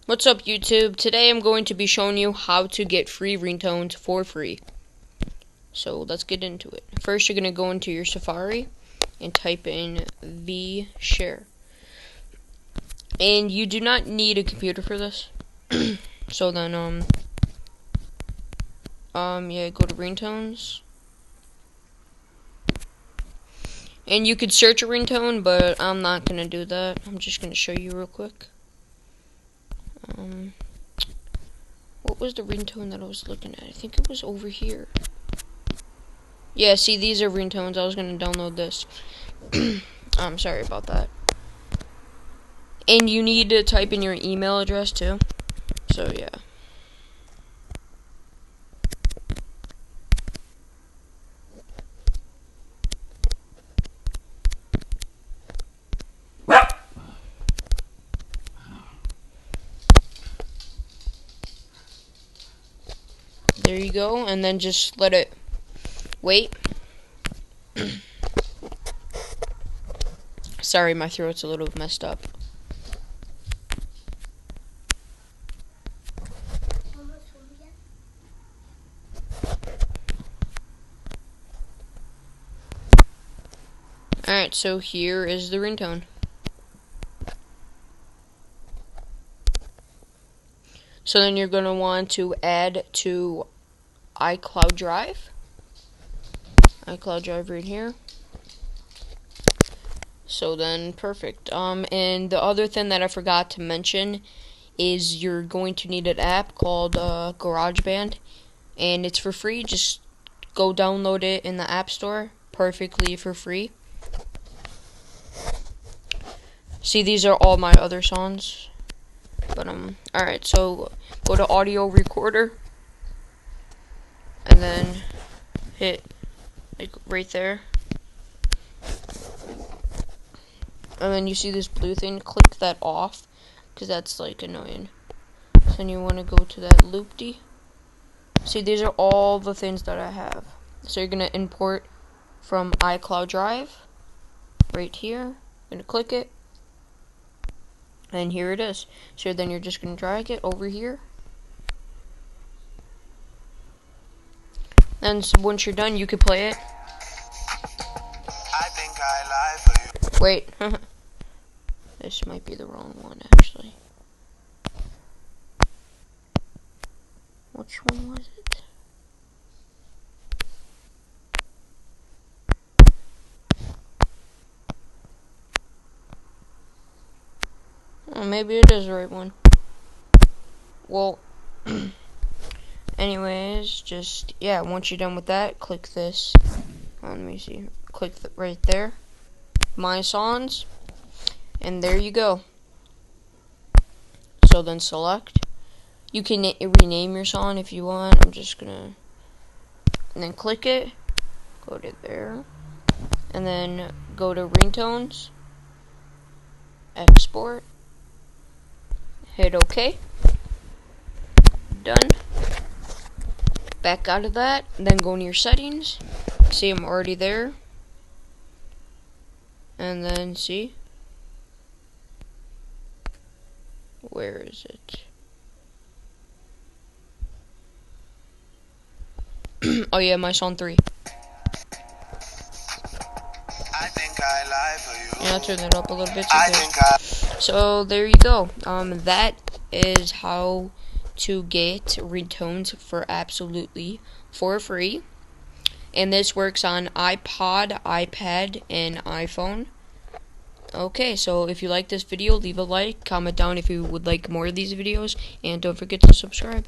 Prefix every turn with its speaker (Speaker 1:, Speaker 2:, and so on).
Speaker 1: What's up, YouTube? Today I'm going to be showing you how to get free ringtones for free. So let's get into it. First, you're going to go into your Safari and type in vShare. And you do not need a computer for this. So then, yeah, go to ringtones. And you could search a ringtone, but I'm not going to do that. I'm just going to show you real quick. What was the ringtone that I was looking at? I think it was over here. Yeah, see, these are ringtones. I was going to download this. I'm sorry about that. And you need to type in your email address, too. So, yeah. There you go, and then just let it wait. Sorry, my throat's a little messed up. Alright, so here is the ringtone. So then you're going to want to add to iCloud Drive. iCloud Drive right here. So then, perfect. And the other thing that I forgot to mention is you're going to need an app called GarageBand. And it's for free. Just go download it in the App Store. Perfectly for free. See, these are all my other songs. But, alright, so go to audio recorder. And then hit, like, right there. And then you see this blue thing, click that off, because that's, like, annoying. So then you want to go to that loopty. See, these are all the things that I have. So you're going to import from iCloud Drive, right here. You're going to click it. And here it is. So then you're just going to drag it over here. And once you're done, you can play it.
Speaker 2: I think I lie for you.
Speaker 1: Wait. This might be the wrong one, actually. Which one was it? Oh, maybe it is the right one. Well, anyways, just, yeah, once you're done with that, click this. Let me see. Click right there. My songs. And there you go. So then select. You can rename your song if you want. I'm just gonna. And then click it. Go to there. And then go to ringtones. Export. Hit OK. Done. Back out of that. Then go into your settings. See, I'm already there. And then see. Where is it? Oh yeah, my song 3.
Speaker 2: I think I lie for you.
Speaker 1: Yeah, I'll turn that up a little bit. So there you go. That is how to get ringtones for absolutely for free. And this works on iPod, iPad, and iPhone. Okay, so if you like this video, leave a like, comment down if you would like more of these videos, and don't forget to subscribe.